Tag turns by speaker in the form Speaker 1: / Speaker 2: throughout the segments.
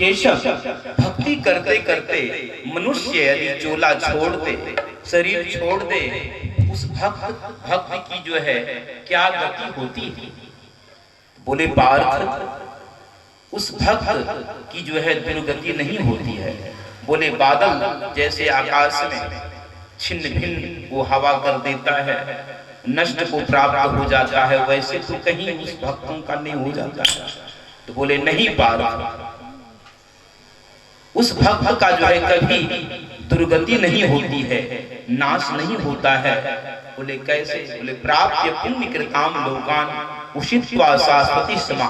Speaker 1: केशव, भक्ति करते करते मनुष्य यदि चोला छोड़ दे, शरीर छोड़ दे, उस भक्त की जो है क्या गति होती है? बोले पार्थ, उस भक्त की जो है दुर्गति नहीं होती है। बोले बादल जैसे आकाश में छिन्न भिन्न वो हवा कर देता है, नष्ट को प्राप्त हो जाता है, वैसे तो कहीं उस भक्तों का नहीं हो जाता है। तो बोले नहीं पार्थ, उस भक्त का जो है कभी दुर्गति नहीं होती है, नाश नहीं होता है। बोले कैसे? बोले प्राप्य पुण्य कृताम लोकान उषित्वा शाश्वती समा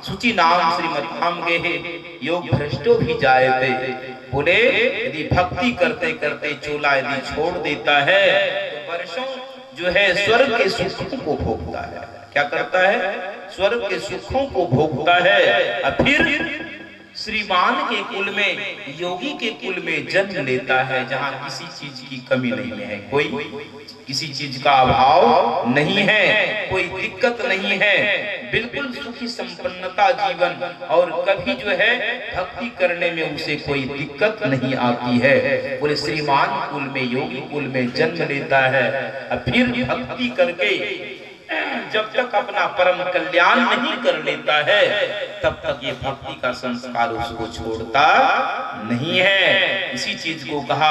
Speaker 1: शुचि नाम श्रीमद्धाम गेहे योग भ्रष्टो भी जायते। बोले यदि भक्ति करते करते चोला यदि छोड़ देता है तो वर्षों जो है स्वर्ग के सुखों को भोगता है। क्या करता है? स्वर्ग के सुखों को भोगता है, और फिर श्रीमान के कुल में, योगी के कुल में जन्म लेता है, जहाँ किसी चीज की कमी नहीं है, कोई किसी चीज का अभाव नहीं है, कोई दिक्कत नहीं है, बिल्कुल सुखी संपन्नता जीवन, और कभी जो है भक्ति करने में उसे कोई दिक्कत नहीं आती है। बोले श्रीमान कुल में, योगी कुल में जन्म लेता है, और फिर भक्ति करके जब तक अपना परम कल्याण नहीं कर लेता है तब तक ये भक्ति का संस्कार उसको छोड़ता नहीं है। इसी चीज को कहा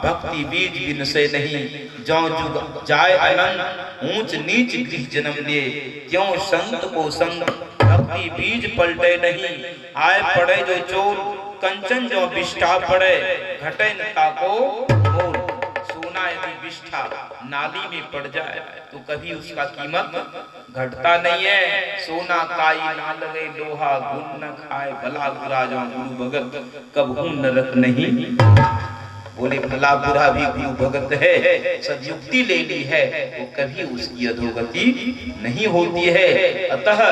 Speaker 1: भक्ति बीज बिन से नहीं, जो जुग जाए अनंत ऊंच नीच गृह जन्म लिए, क्यों संत को संग भक्ति बीज पलटे नहीं, आए पड़े जो चोर कंचन जो विष्ठा पड़े, घटे नता को मोल। सोना यदि विष्ठा नाली में पड़ जाए तो कभी उसका कीमत घटता नहीं है। सोना काई ना लगे लोहा गुण न खाए, भला बुरा जो गुरु भगत कबहू नरक नहीं। बोले भला बुरा भी गुरु भगत है, सदयुक्ति ले ली है तो कभी उसकी अधोगति नहीं होती है। अतः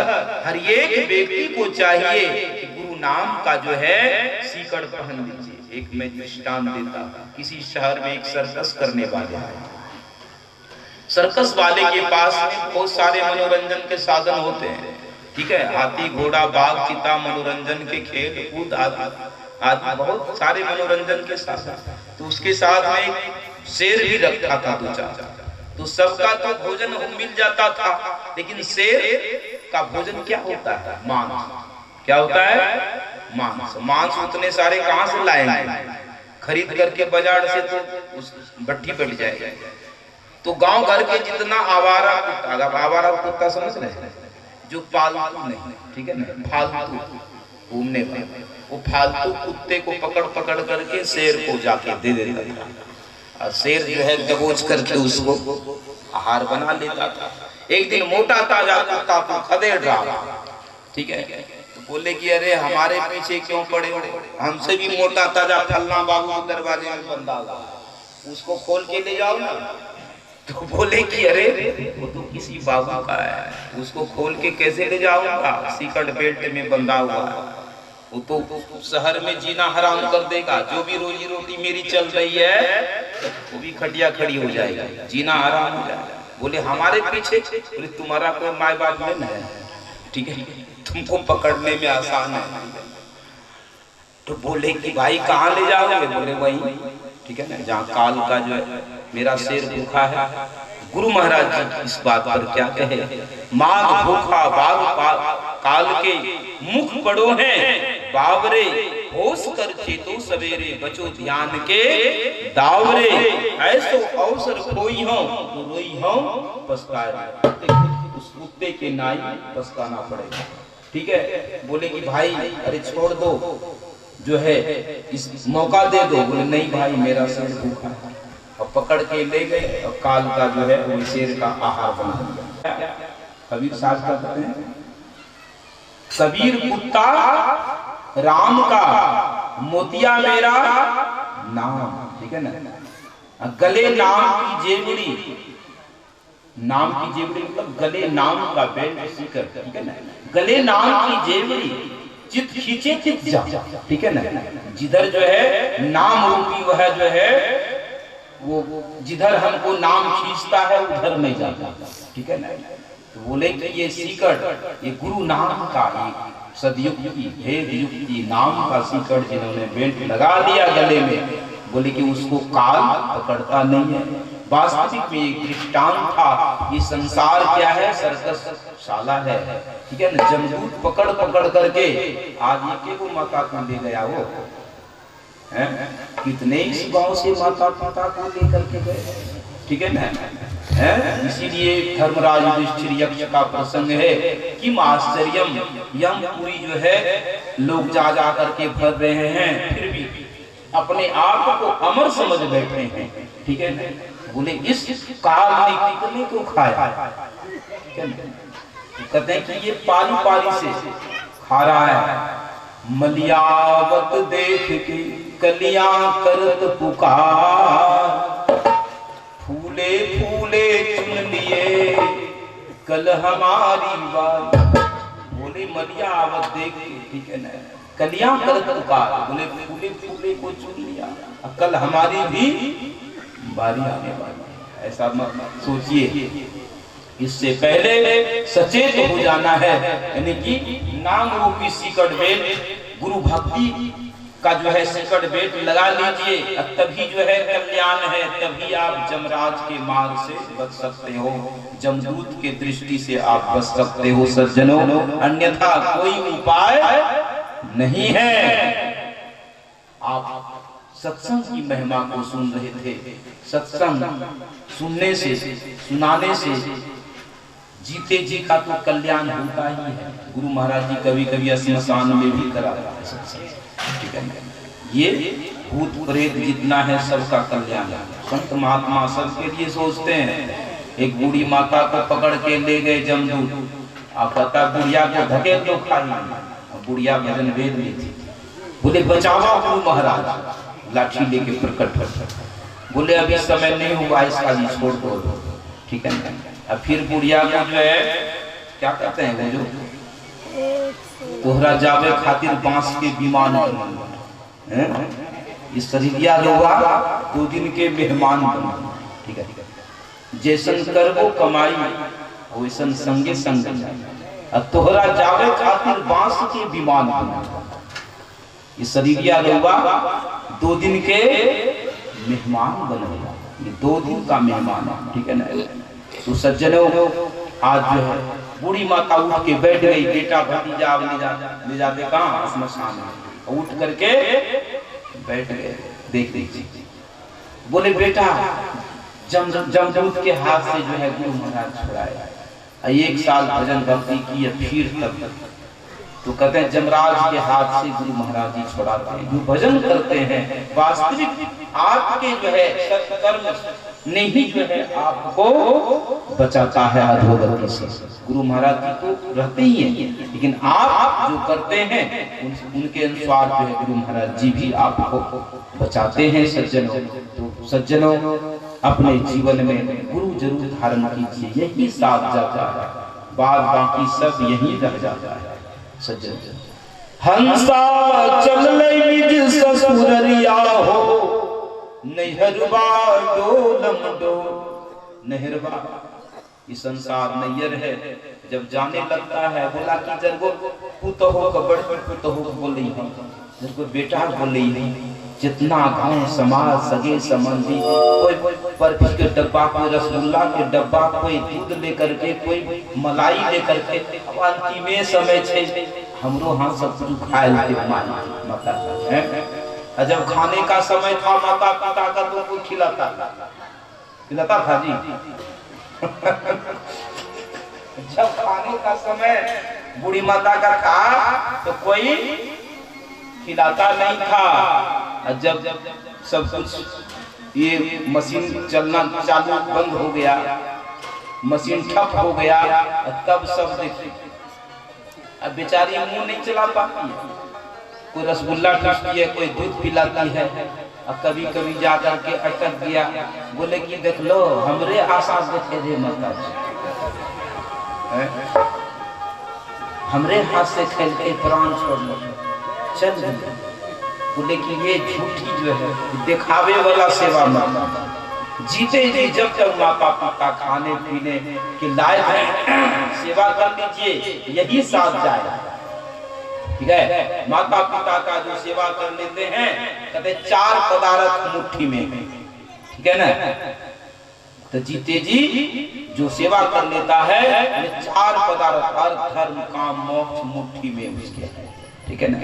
Speaker 1: हर एक व्यक्ति को चाहिए कि गुरु नाम का जो है सीकड़ पहन लीजिए। एक मैं दृष्टांत देता, किसी शहर में एक सर्कस करने वाले हैं, सर्कस वाले के पास बहुत सारे मनोरंजन के साधन होते हैं, ठीक है, हाथी घोड़ा बाघ चीता, मनोरंजन के खेल कूद आदि बहुत सारे मनोरंजन के साधन। तो उसके साथ में शेर भी रखा था दो चार, तो सबका तो भोजन मिल जाता था, लेकिन शेर का भोजन क्या होता है? मांस। क्या होता है? मांस। मांस उतने सारे कहां से लाएंगे? खरीद करके बाजार से तो उस भट्टी बैठ जाएगा। तो गांव घर के जितना आवारा कुत्ता, आवारा कुत्ता समझ रहे हैं, जो पालतू नहीं, ठीक है ना, फालतू घूमने वाले, वो फालतू कुत्ते को पकड़ पकड़ करके शेर को जाके दे देता था, और शेर जो है दबोच करके उसको आहार बना लेता था। एक दिन मोटा ताजा कुत्ता को खदेड़ रहा, ठीक है, तो बोले कि अरे हमारे पीछे क्यों पड़े हो, हमसे भी मोटा ताजा फलना बाबू दरवाजे में बंधा हुआ, उसको खोल के ले जाओ ना। तो बोले कि अरे वो तो किसी बाबू का है, उसको खोल के कैसे ले जाऊंगा, सीकड़ बेल्ट में बंधा हुआ है, वो तो शहर में जीना हराम कर देगा, जो भी रोजी रोटी मेरी चल रही है वो भी खटिया खड़ी हो जाएगी, जीना हराम हो जाएगा। बोले हमारे पीछे? बोले तुम्हारा कोई माय बाप नहीं है, ठीक है, तुमको पकड़ने में आसान है। तो बोले कि भाई कहाँ ले जाओगे? बोले वही, ठीक है ना, जहाँ काल का जो है मेरा शेर भूखा है। गुरु महाराज जी इस बात पर क्या कहे, माघ भूखा बाघ काल के मुख पड़ो हैं बावरे, होश कर चेतो सवेरे, बचो ध्यान के दावरे, ऐसो अवसर खोई हो तो रोई हो पछताए, उस कुत्ते के नाई पछताना पड़ेगा, ठीक है। बोले कि भाई अरे छोड़ दो, जो है इस मौका दे दो। बोले नहीं भाई मेरा शेर भूखा है, और पकड़ के ले गए, और काल का जो है वो शेर का आहार बना दिया। कबीर साहब कहते हैं, कबीर कुत्ता राम का, मोतिया मेरा नाम, ठीक है ना, गले नाम की जेवड़ी, नाम की जेवड़ी मतलब गले नाम का बेल्ट सीकर, ठीक है ना, गले नाम की जेवड़ी, चित खींचे चित जा, ठीक है ना, जिधर जो है नाम रूपी वह जो है वो जिधर हमको नाम खींचता है उधर नहीं जाता, ठीक है ना। तो बोले कि ये सीकड़, ये गुरु नाम का सदयुक्ति भेद युक्ति नाम का सिकड़ जिन्होंने बेल्ट लगा दिया गले में, बोले कि उसको काल पकड़ता नहीं है। वास्तविक में एक दृष्टांत था, ये संसार क्या है, सर्कस शाला है, ठीक है ना। जमदूत पकड़ पकड़ करके आज ये को माता को ले गया, वो है कितने इस गांव से माता पिता को लेकर के गए, ठीक है ना। इसीलिए धर्मराज युधिष्ठिर यज्ञ का प्रसंग है कि आश्चर्यम यमपुरी जो है लोग जा जा करके भर रहे हैं, फिर भी अपने आप को अमर समझ बैठे हैं, ठीक है ना। बोले इस काल ने कितने को खाया, कहते हैं कि ये पारी पारी से खा रहा है। मलियावत देख के कलियां करत पुकार, फूले फूले चुन लिए कल हमारी बात। बोले मलियावत देख के, ठीक है ना, कलियां करत पुकार, बोले फूले फूले को चुन लिया, कल हमारी भी बारी आने वाली है। ऐसा मत सोचिए, इससे पहले सचेत हो जाना है, यानी कि नाम रूपी सिकड़ बेल्ट गुरु भक्ति का जो है सिकड़ बेल्ट लगा लीजिए, तभी जो है कल्याण है, तभी आप जमराज के मार से बच सकते हो, जमदूत के दृष्टि से आप बच सकते हो सज्जनों, अन्यथा कोई उपाय नहीं है। आप सत्संग की महिमा को सुन रहे थे, सत्संग सुनने से सुनाने से जीते जी का तो कल्याण होता ही है। गुरु महाराज जी कभी कभी श्मशान में भी कराते हैं सत्संग, ठीक है। ये भूत प्रेत जितना है सबका कल्याण है, संत महात्मा सबके लिए सोचते हैं। एक बूढ़ी माता को पकड़ के ले गए जमदूत, आप पता बुढ़िया को धकेल दो खाई, बुढ़िया भजन वेद ली थी, बोले बचाओ गुरु महाराज, लाठी लेके प्रकट कर, बोले अभी समय नहीं हुआ, इसका जी छोड़ दो, ठीक है। अब फिर बुढ़िया को जो है क्या कहते हैं, वो जो तोहरा जावे खातिर बांस के विमान हैं, इस शरीरिया लोगा 2 दिन के मेहमान बनो, ठीक है। जैसन करबो कमाई वैसन संगे संग, अब तोहरा जावे खातिर बांस के विमान बनो, इस शरीरिया लोगा 2 दिन के मेहमान बनेगा, ये 2 दिन का मेहमान है, ठीक है ना। तो सज्जनों आज जो है बूढ़ी माता उठ के बैठ गई, बेटा भतीजा ले जाते कहाँ श्मशान में, उठ करके बैठ गए। देख देखिए, बोले बेटा जमदूत के हाथ से जो है गुरु महाराज छुड़ाया, 1 साल भजन भक्ति की, फिर तब तो कहते हैं जमराज के हाथ से गुरु महाराज जी छुड़ाते हैं, जो भजन करते हैं। वास्तविक आपके जो है सत्कर्म ने ही जो है आपको बचाता है अधोगति से। गुरु महाराज जी तो रहते ही हैं, लेकिन आप जो करते हैं उनके अनुसार जो है गुरु महाराज जी भी आपको बचाते हैं सज्जनों। तो सज्जनों अपने जीवन में गुरु जरूर धारण कीजिए, यही साथ जाता है, बाद बाकी सब यही रह जाता है सज्जन। हंसा चल निज ससुररिया हो, नैहरबा डोलम डोल, नैहरबा ये संसार नैयर है, जब जाने लगता है बोला कि जब पुतहो कबड़ पुतहो बोली है, जब बेटा बोली है, जितना गांव समाज सगे संबंधी, कोई बर्फी के डब्बा, कोई रसगुल्ला के डब्बा, कोई दूध लेकर के, कोई मलाई लेकर के, अब अंतिमे समय छे हमरो हाथ सब कुछ खाए के माता है। जब खाने का समय था माता पिता का तो कोई खिलाता था जी जब खाने का समय बूढ़ी माता का था तो कोई खिलाता नहीं था। जब सब कुछ ये मशीन चलना चालू बंद हो गया, मशीन ठप हो गया, तब सब देखते अब बेचारी मुंह नहीं चला पाती है, कोई रसगुल्ला ठूसती है, कोई दूध पिलाती है, और कभी कभी जा करके अटक गया, बोले कि देख लो हमरे आशा देखे रे माता जी, हमरे हाथ से खेल के प्राण छोड़ लो, चल बोले कि ये झूठी जो है दिखावे वाला सेवा मत, जीते जी जब तक माता पिता खाने पीने के लायक है सेवा कर लीजिए, यही साथ जाए। ठीक है। माता पिता का जो सेवा कर लेते हैं, कहते 4 पदार्थ मुट्ठी में, ठीक है ना। तो जीते जी जो सेवा कर लेता है, 4 पदार्थ, अर्थ धर्म काम मोक्ष मुट्ठी में उसके, ठीक है ना।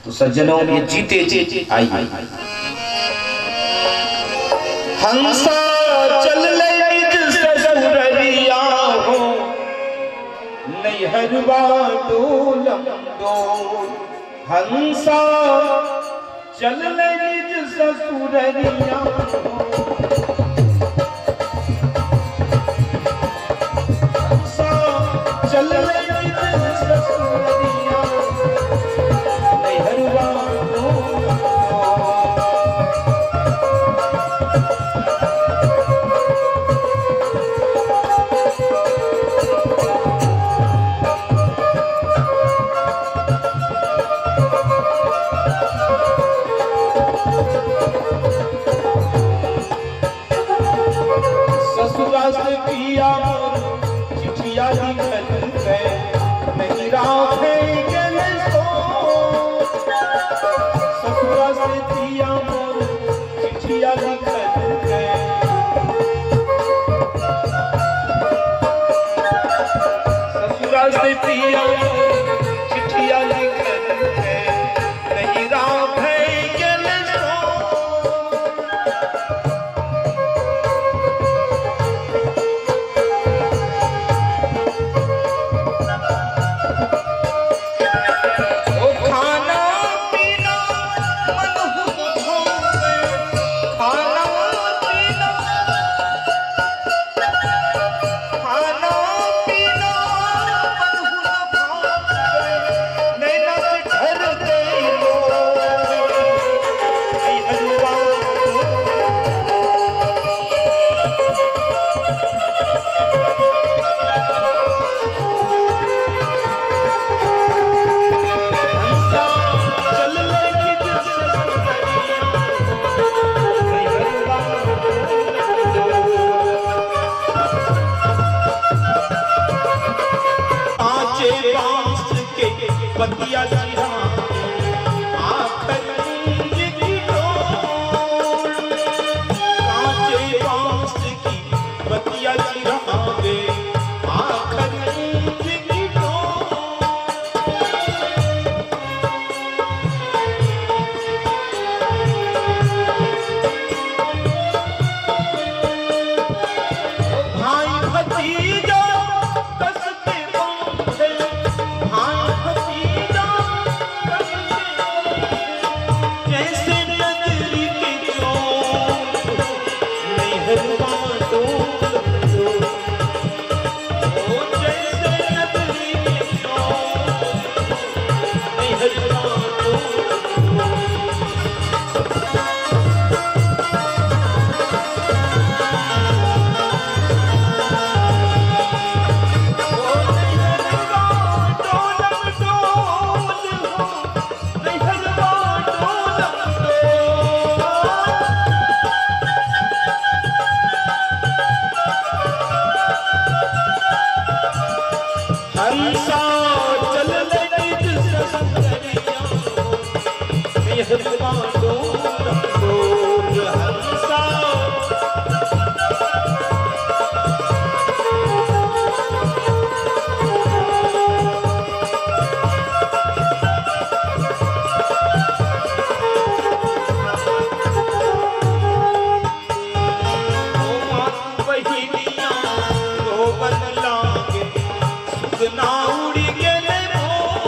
Speaker 1: तो सज्जनों, ये जीते जी आइए। हंसा चल ले निज ससुररिया हो, नैहरवा डोलम डोल। हंसा चल ले निज ससुररिया हो, हंसा चल ले निज ससुररिया, नैहरवा पिया चिठिया लिखल है, नहीं राखेंगे सो। ससुरा से पिया मोर चिठिया लिखल है, ससुरा से पिया चिठिया लिखल है, नहीं राखेंगे सो। बतिया चिरा आखर की डोर, कांचे बांस की बतिया चिरावे आखर की डोर। भाई भतीजा कसते बांधे, भाई भतीजा जैसे नगरी के चोर, नैहरवा डोल डोल। ओ जैसे नगरी के चोर, नैहरवा डोल डोल। हंसा चल ले निज ससुररिया हो, नैहरवा डोल डोल। हंसा बहिनिया रोवन लागे, सुगना उड़ी गेले मोर।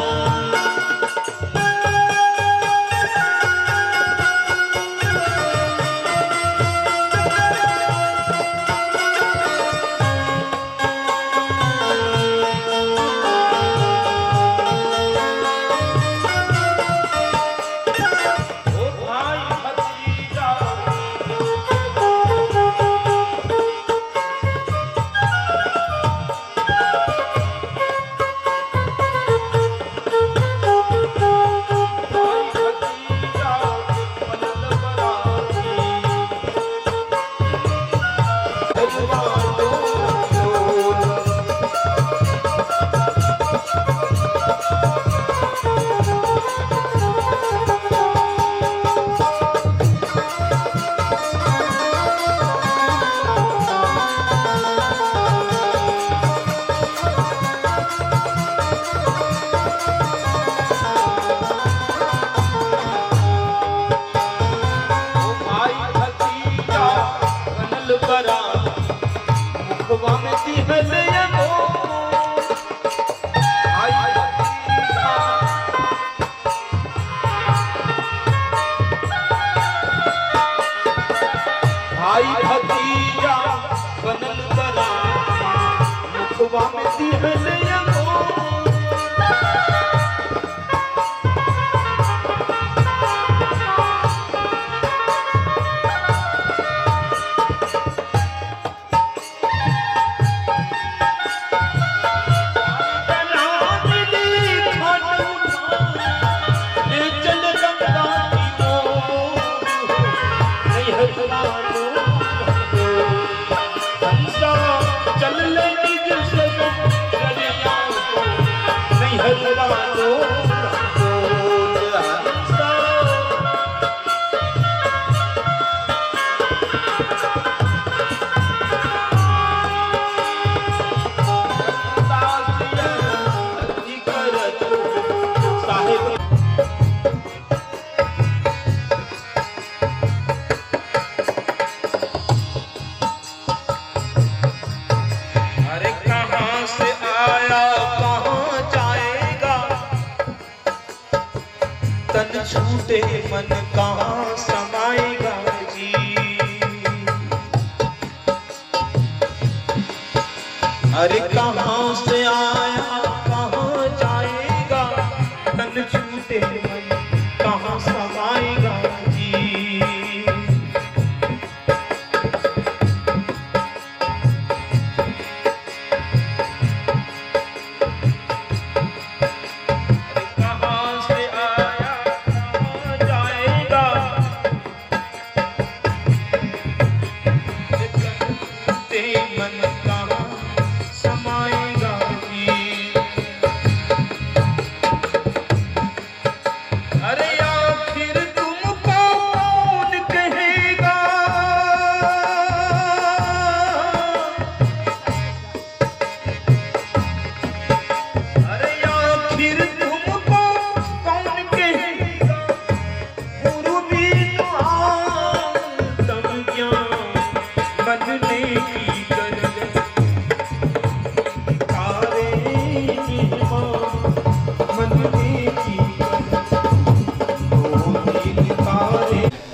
Speaker 1: दिहलिया भाई भतीजा बनल बराना मुखवा में दिहलिया छूटे मन कहाँ समाएगा जी। अरे कहाँ से आया कहाँ जाएगा तन छूटे मन कहाँ समाएगा जी।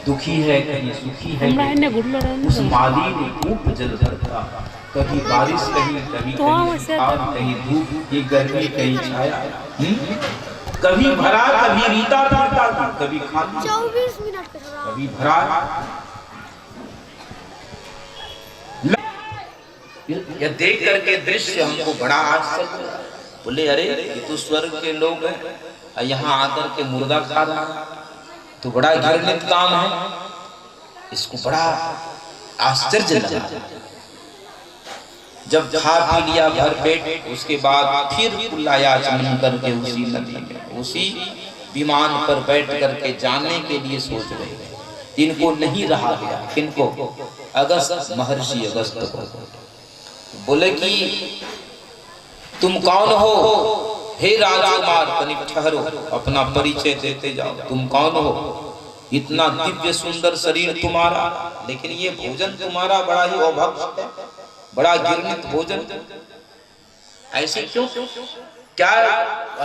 Speaker 1: दुखी है कहीं सुखी है उस माली में खूब जल भरता, कभी बारिश कहीं कभी कहीं धूप, ये गर्मी कहीं छाया, कभी भरा कभी रीता पड़ता, कभी खाली 24 मिनट कभी भरा। यह देख करके दृश्य हमको बड़ा आश्चर्य। बोले अरे ये तो स्वर्ग के लोग हैं, यहाँ आकर के मुर्दा खा रहा, तो बड़ा घृणित काम है। इसको बड़ा आश्चर्य लगा। जब खा पी लिया भर पेट, उसके बाद फिर लाया चमन करके उसी नदी में, उसी विमान पर बैठ करके जाने के लिए सोच रहे हैं। इनको नहीं रहा गया, किनको? अगस्त महर्षि अगस्त को। बोले कि तुम कौन हो? हे राजकुमार तनिक ठहरो, अपना परिचय देते जाओ। तुम कौन हो? इतना दिव्य सुंदर शरीर तुम्हारा, लेकिन ये भोजन तुम्हारा बड़ा ही अभक्त है, बड़ा घृणित भोजन। ऐसे क्यों? क्या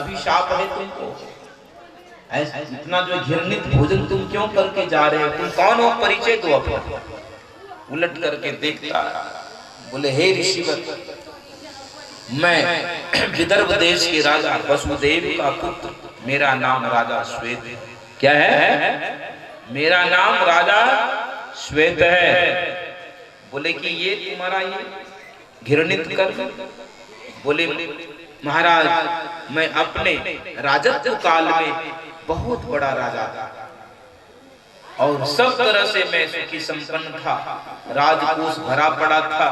Speaker 1: अभिशाप है तुमको? इतना जो घृणित भोजन तुम क्यों करके जा रहे हो? तुम कौन हो? परिचय दो अपना। उलट करके देखता, बोले हे ऋषिवर, मैं विदर्भ देश के राजा वसुदेव का पुत्र, मेरा नाम राजा श्वेत है। क्या है? मेरा नाम राजा श्वेत है। बोले कि ये तुम्हारा ये घृणित कर्म? बोले महाराज, मैं अपने राजत्व काल में बहुत बड़ा राजा था और सब तरह से मैं सुखी संपन्न था, राजकोष भरा पड़ा था,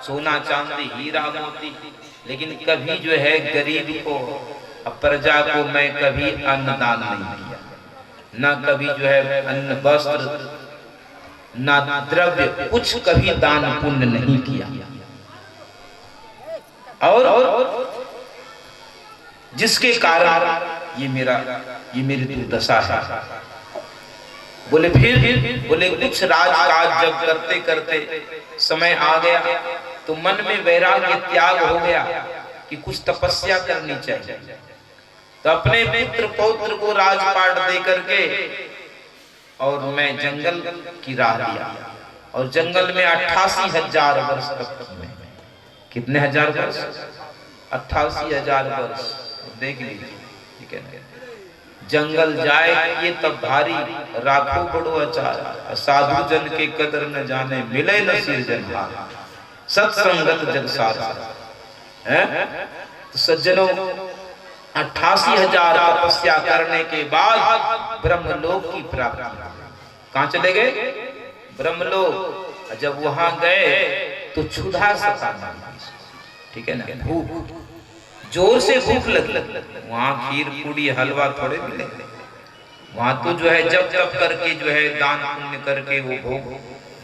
Speaker 1: सोना चांदी हीरा मोती, लेकिन कभी जो है गरीब को, प्रजा को मैं कभी अन्नदान नहीं किया, ना कभी जो है अन्न वस्त्र ना द्रव्य कुछ कभी दान पुण्य नहीं किया। और जिसके कारण ये मेरी दुर्दशा है। बोले फिर बोले कुछ राजकाज जब करते करते समय आ गया, तो मन में वैराग्य त्याग हो गया कि कुछ तपस्या करनी चाहिए। तो अपने पुत्र पौत्र को राजपाट दे करके और मैं जंगल की राह लिया और जंगल में 88,000 वर्ष तक में, कितने हजार वर्ष? 88,000 वर्ष। देख लीजिए, ठीक है ना। जंगल जाए ये तब भारी, राखो बड़ो अचार, साधु जन के कदर न जाने, मिले न सिरजनहार, सत्संगत जग सार है। तो सज्जनों 88,000 तपस्या करने के बाद ब्रह्मलोक की प्राप्ति। कहां चले गए? ब्रह्मलोक। जब वहां गए तो क्षुधा सताना, ठीक है ना, भूख, जोर से भूख लगी। वहां खीर पूड़ी हलवा थोड़े मिले, वहां तो जो है जब तब करके जो है दान पुण्य करके वो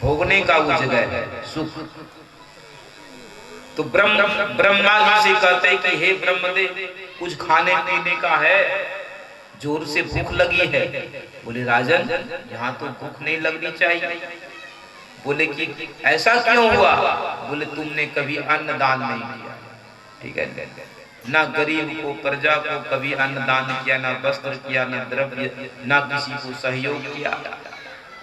Speaker 1: भोगने का वो जगह है, सुख। तो ब्रह्मा जी से कहते कि हे ब्रह्मदेव, कुछ खाने पीने का है, जोर से भूख लगी है। बोले राजन, यहाँ तो भूख नहीं लगनी चाहिए। बोले कि ऐसा क्यों हुआ? बोले तुमने कभी अन्न दान नहीं किया, ठीक है ना, गरीब को प्रजा को कभी अन्न दान किया, ना वस्त्र किया, ना द्रव्य, ना किसी को सहयोग किया,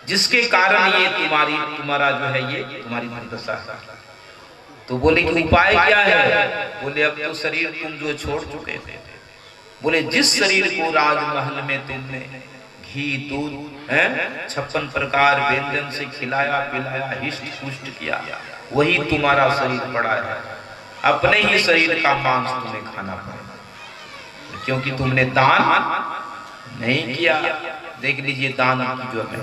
Speaker 1: जिसके कारण ये तुम्हारा जो है ये तुम्हारी दुर्दशा है। तो बोले कि उपाय क्या है? बोले अब तो शरीर तुम जो छोड़ चुके थे। बोले जिस शरीर को राजमहल में तुमने घी दूध 56 प्रकार व्यंजन से खिलाया पिलाया हिष्ट पुष्ट किया, वही तुम्हारा शरीर पड़ा है। अपने ही शरीर का मांस तुम्हें खाना पड़ेगा, क्योंकि तुमने दान नहीं किया। देख लीजिए दान की जो है,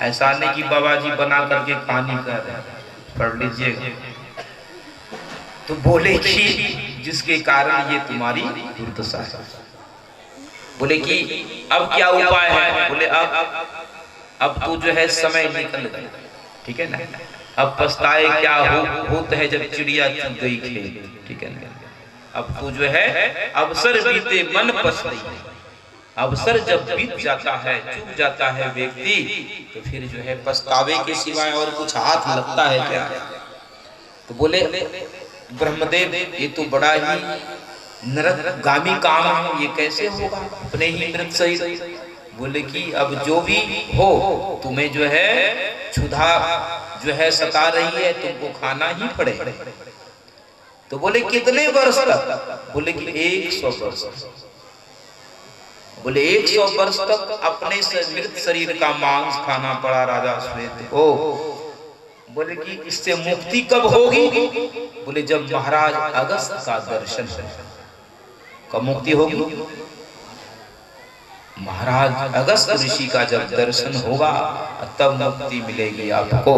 Speaker 1: ऐसा नहीं कि बाबा जी बना करके कहानी कर रहे हैं, पढ़ लीजिएगा। तो बोले कि जिसके कारण ये तुम्हारी दुर्दशा है। बोले कि अब क्या उपाय है? बोले अब तो जो है समय निकल गया, ठीक है ना, अब पछताए क्या होता है जब चिड़िया चुग गई खेत, ठीक है ना। अब तो जो है अवसर बीते मन पछताई। अवसर जब बीत जाता है, चूक जाता है व्यक्ति, तो फिर जो है पछतावे के सिवाय और कुछ हाथ लगता है क्या? तो बोले ब्रह्मदेव, ये तो बड़ा ही नरकगामी काम है, ये कैसे होगा अपने ही मृत शरीर? बोले कि अब जो भी हो, तुम्हें जो है क्षुधा जो है सता रही है, तुमको खाना ही पड़ेगा। तो बोले कितने वर्ष तक? बोले कि 100 वर्ष। बोले 100 वर्ष तक अपने मृत शरीर का मांस खाना पड़ा राजा श्वेत को। बोले कि इससे मुक्ति कब होगी? बोले जब महाराज अगस्त का दर्शन है, कब मुक्ति होगी? महाराज अगस्त ऋषि का जब दर्शन होगा तब मुक्ति मिलेगी आपको।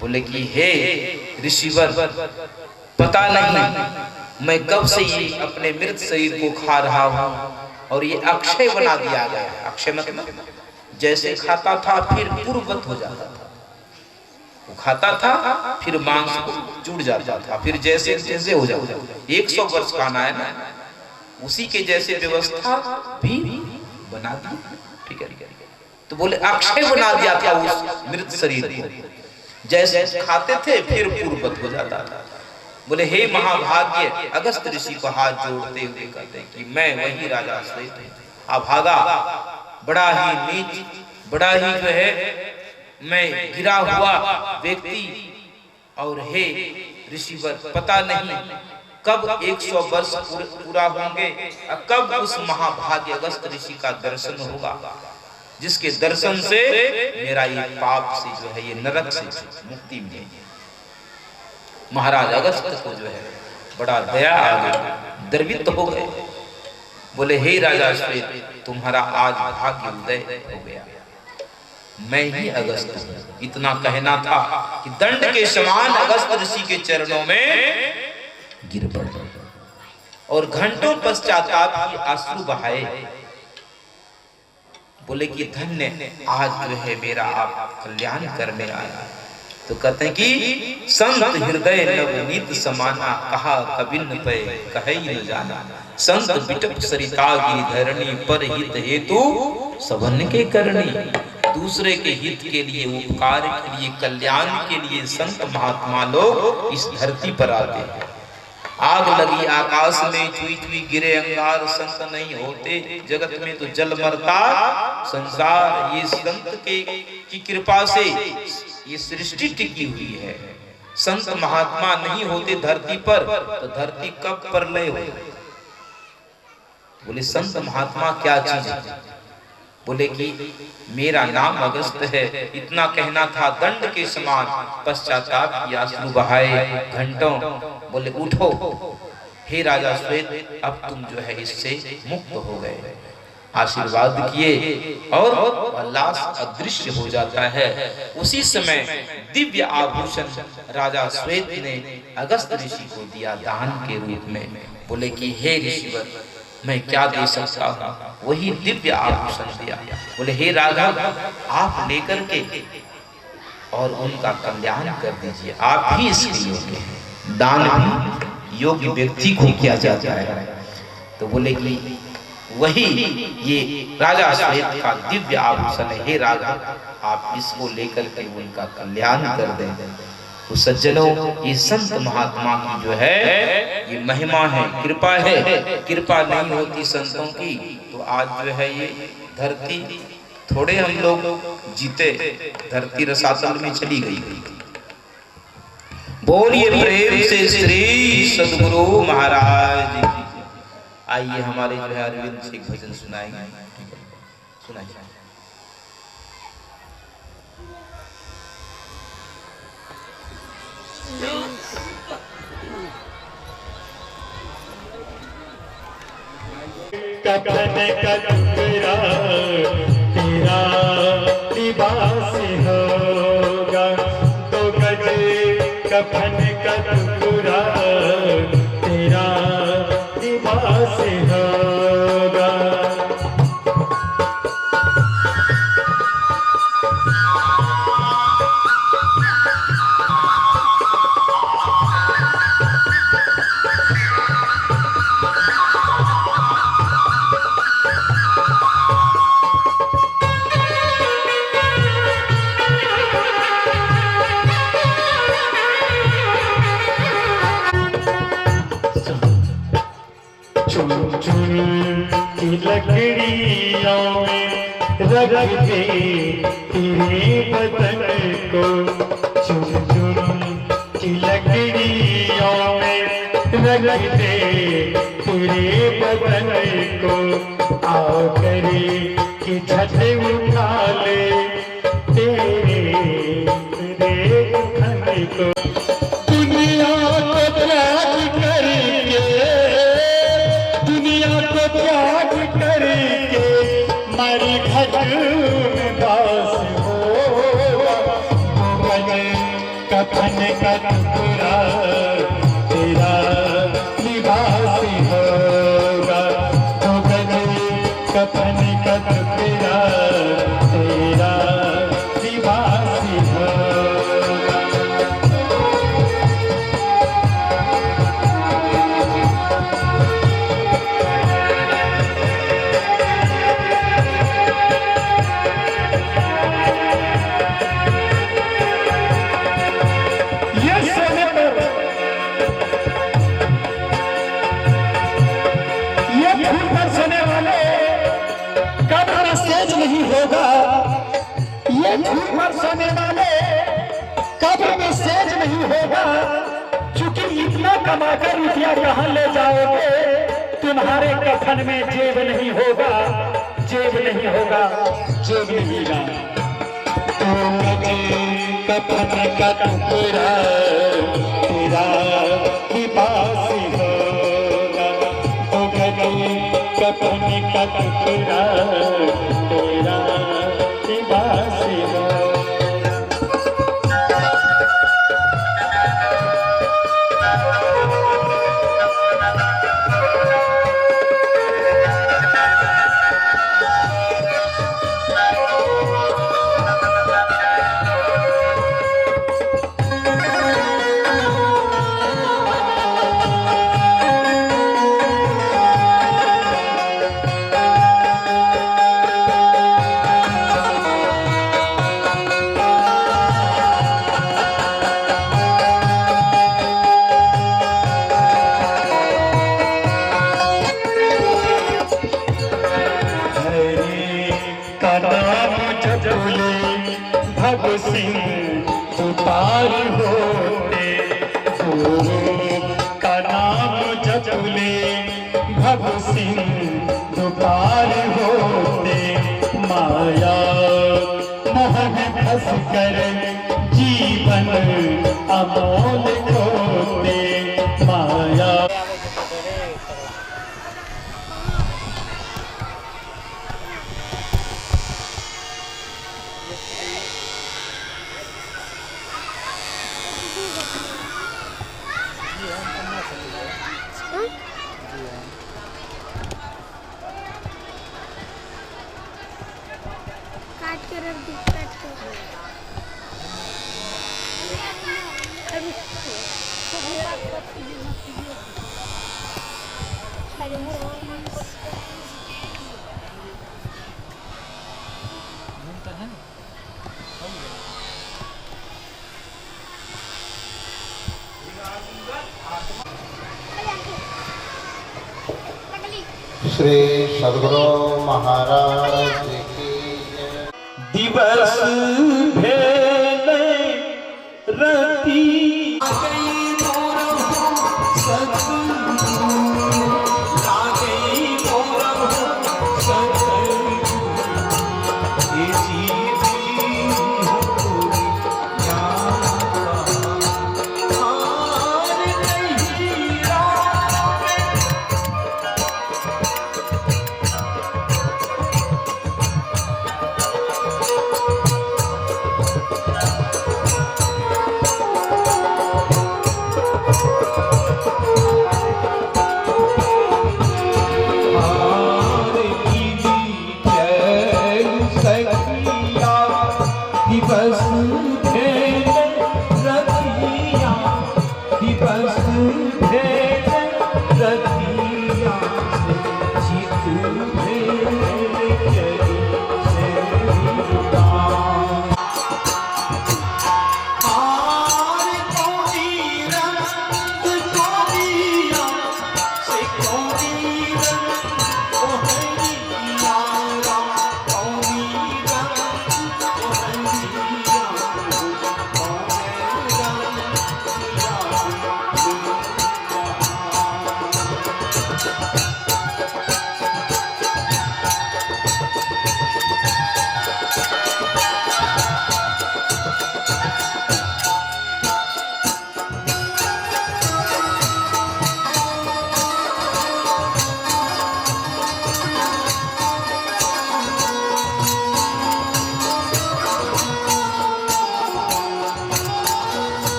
Speaker 1: बोले कि हे ऋषिवर, पता नहीं मैं कब से ये अपने मृत शरीर को खा रहा हूँ और ये अक्षय बना दिया गया। अक्षय मतलब जैसे खाता था फिर पूर्ववत हो जाता था, वो खाता था फिर मांस जुड़ जाता था, फिर जैसे जैसे हो जाता। 100 वर्ष खाना है ना, उसी के जैसे व्यवस्था भी बना दी, ठीक है। तो बोले अक्षय बना दिया था उस मृत शरीर को, जैसे खाते थे फिर पूर्ववत हो जाता था। बोले हे महाभाग्य, अगस्त ऋषि को हाथ जोड़ते हुए कहते कि मैं वही राजा श्वेत हूं, अभागा, बड़ा ही नीच, बड़ा ही जो है मैं गिरा हुआ व्यक्ति। और हे ऋषिवर, पता नहीं कब 100 वर्ष पूरा होंगे, कब उस महाभाग्य अगस्त ऋषि का दर्शन होगा, जिसके दर्शन से मेरा ये पाप से जो है ये नरक से मुक्ति मिलेगी। महाराज अगस्त को जो है बड़ा दया आ गई, द्रवित हो गए। बोले हे राजा श्वेत, तुम्हारा आज भाग्य उदय हो गया, मैं ही अगस्त हूं। इतना कहना था कि दंड के समान अगस्त ऋषि के चरणों में गिर पड़े और घंटों पश्चाताप की आंसू बहाए। बोले कि धन्य, आज जो है मेरा आप कल्याण करने आया। तो कहते हैं कि संत हृदय नवनीत समाना, कहा कबिन पे कहे न जाना, संत बिटप सरिता गिरि धरणी, पर हित हेतु सबन के करनी। दूसरे के हित के लिए, उपकार के लिए, कल्याण के लिए संत महात्मा लोग इस धरती पर आते हैं। आग लगी आकाश में, चुई चुई गिरे अंगार, संत नहीं होते जगत में तो जल मरता संसार। ये संत की कृपा से ये सृष्टि टिकी हुई है। संत महात्मा नहीं होते धरती पर तो धरती कब प्रलय हो। बोले संत महात्मा क्या चीज है? बोले कि मेरा नाम अगस्त है, इतना कहना था दंड के समान, पश्चाताप की आंसू बहाए घंटों। बोले उठो हे राजा श्वेत, अब तुम जो है इससे मुक्त हो गए। आशीर्वाद किए और लाश अदृश्य हो जाता है। उसी समय दिव्य आभूषण राजा श्वेत ने अगस्त ऋषि को दिया दान के रूप में। बोले कि हे ऋषिवर, मैं क्या दे सकता हूँ? वही दिव्य आभूषण दिया। बोले हे राजा, आप लेकर के और उनका कल्याण कर दीजिए, आप ही इसके योग्य हैं। दान भी योग्य व्यक्ति को किया जाता है। तो बोले कि वही ये राजा श्वेत का दिव्य आभूषण है। हे राजा, आप इसको लेकर के उनका कल्याण कर दें। तो सज्जनों, ये संत महात्मा की जो है ये महिमा है, कृपा है। कृपा नहीं होती संतों की तो आज जो है ये धरती थोड़े हम लोग जीते, धरती रसातल में चली गई। बोलिए प्रेम से श्री सद्गुरु महाराज की। आइए हमारे जो है अरविंद से एक भजन सुनाएंगे। सुनाइए।
Speaker 2: कफन का टुकड़ा तेरा लिबास होगा, तो गज कफन का टुकड़ा तेरा लिबास होगा। लकड़ियों में रख दे तेरे बदन को, चुन चुन की लकड़ियों में रख दे तेरे बदन को। आकर की छत उठा ले तेरे धन को। दुनिया को त्याग करके, दुनिया को त्याग करके मरी घट में दास होगा, कफन का टुकड़ा तेरा लिबास होगा, तो कफन का टुकड़ा तेरा लिबास होगा। नहीं होगा, ये झूठ पर सोने वाले कब्र में सेज नहीं होगा, क्योंकि इतना कमाकर रुपया कहाँ ले जाओगे? तुम्हारे कफन में जेब नहीं होगा, जेब नहीं होगा, जेब नहीं होगा। तो कफन का टुकड़ा तेरा लिबास होगा, तो कफन का टुकड़ा तेरा लिबास होगा। का नाम जपले भव सिंह तुतार होते, गुरु का नाम जपले भव सिंह तुतार होते, माया मोह में फंस कर जीवन अमोल खोते, माया
Speaker 3: काट के रख दी, काट के
Speaker 4: श्री सद्गुरु महाराज की जय।
Speaker 1: दिवस भेले रति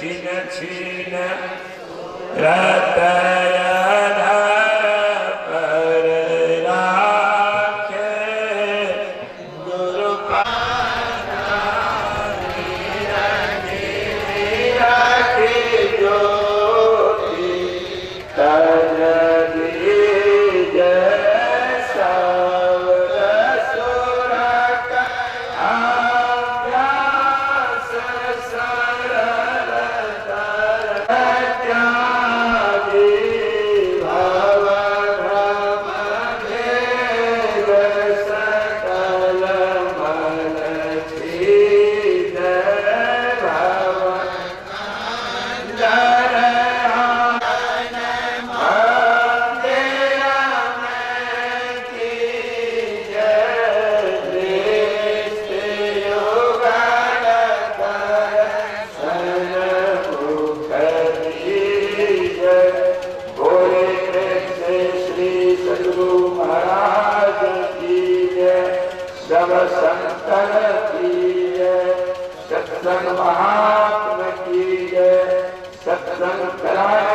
Speaker 3: छिन छिन हृदय पर राखे गुरु सत्संग महात्मा की जय, सत्संग कराने